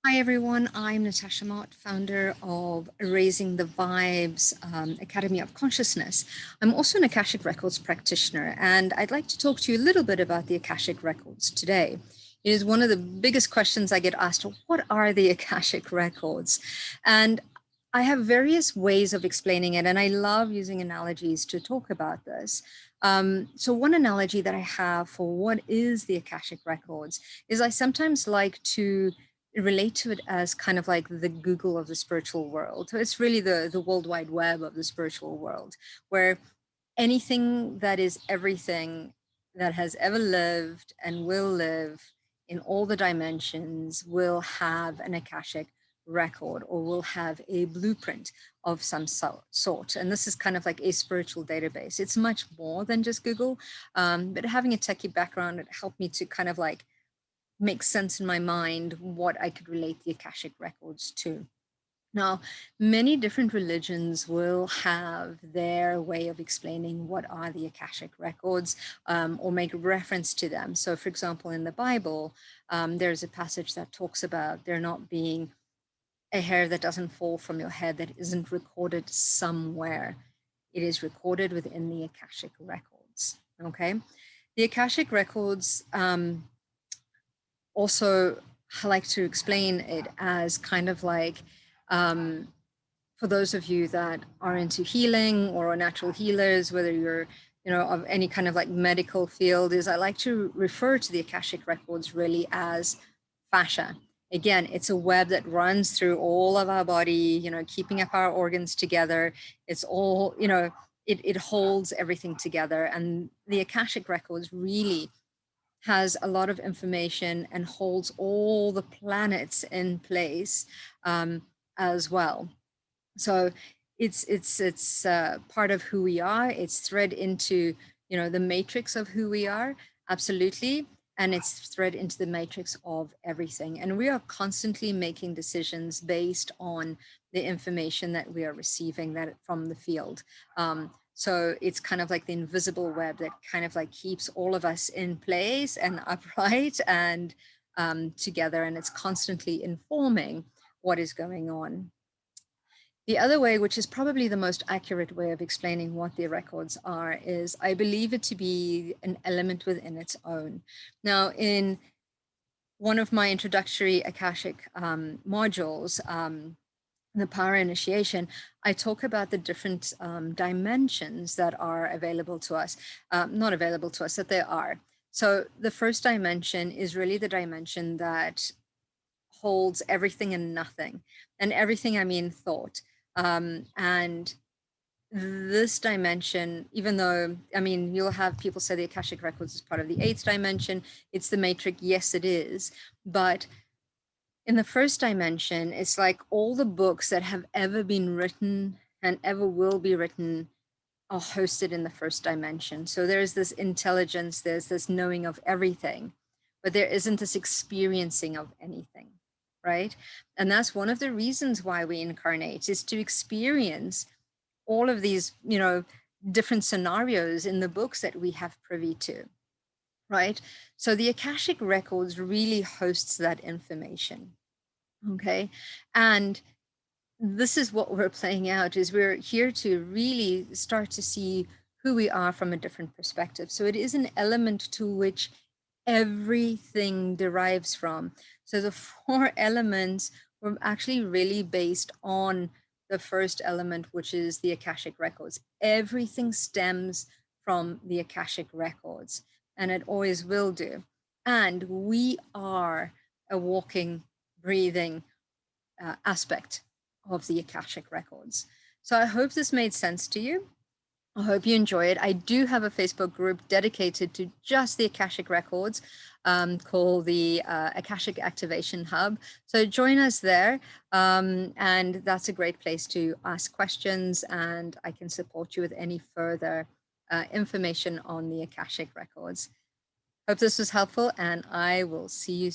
Hi, everyone. I'm Natasha Mott, founder of Raising the Vibes Academy of Consciousness. I'm also an Akashic Records practitioner, and I'd like to talk to you a little bit about the Akashic Records today. It is one of the biggest questions I get asked: what are the Akashic Records? And I have various ways of explaining it, and I love using analogies to talk about this. So, one analogy that I have for what is the Akashic Records is I sometimes like to relate to it as kind of like the Google of the spiritual world. So it's really the World Wide Web of the spiritual world, where anything that is everything that has ever lived and will live in all the dimensions will have an Akashic record or will have a blueprint of some sort. And this is kind of like a spiritual database. It's much more than just Google, but having a techie background, it helped me to kind of like make sense in my mind what I could relate the Akashic records to. Now, many different religions will have their way of explaining what are the Akashic records, or make reference to them. So, for example, in the Bible, there's a passage that talks about there not being a hair that doesn't fall from your head that isn't recorded somewhere. It is recorded within the Akashic records. Okay. The Akashic records, also, I like to explain it as kind of like, for those of you that are into healing or are natural healers, whether you're, of any kind of like medical field, is I like to refer to the Akashic records really as fascia. Again, it's a web that runs through all of our body, keeping up our organs together. It's all, it holds everything together. And the Akashic records really has a lot of information and holds all the planets in place, as well. So it's part of who we are. It's thread into the matrix of who we are, absolutely, and it's thread into the matrix of everything. And we are constantly making decisions based on the information that we are receiving that from the field. So it's kind of like the invisible web that kind of like keeps all of us in place and upright and together, and it's constantly informing what is going on. The other way, which is probably the most accurate way of explaining what the records are, is I believe it to be an element within its own. Now, in one of my introductory Akashic modules, the power initiation, I talk about the different dimensions that are available to us, not available to us, that they are. So the first dimension is really the dimension that holds everything and nothing. And everything, I mean thought. And this dimension, even though, I mean, you'll have people say the Akashic Records is part of the eighth dimension, it's the matrix. Yes, it is. But in the first dimension, it's like all the books that have ever been written and ever will be written are hosted in the first dimension. So there's this intelligence, there's this knowing of everything, but there isn't this experiencing of anything, right? And that's one of the reasons why we incarnate, is to experience all of these, different scenarios in the books that we have privy to, right? So the Akashic Records really hosts that information, okay? And this is what we're playing out, is we're here to really start to see who we are from a different perspective. So it is an element to which everything derives from. So the four elements were actually really based on the first element, which is the Akashic Records. Everything stems from the Akashic Records, and it always will do. And we are a walking, breathing aspect of the Akashic Records. So I hope this made sense to you. I hope you enjoy it. I do have a Facebook group dedicated to just the Akashic Records, called the Akashic Activation Hub. So join us there. And that's a great place to ask questions, and I can support you with any further information on the Akashic Records. Hope this was helpful, and I will see you soon.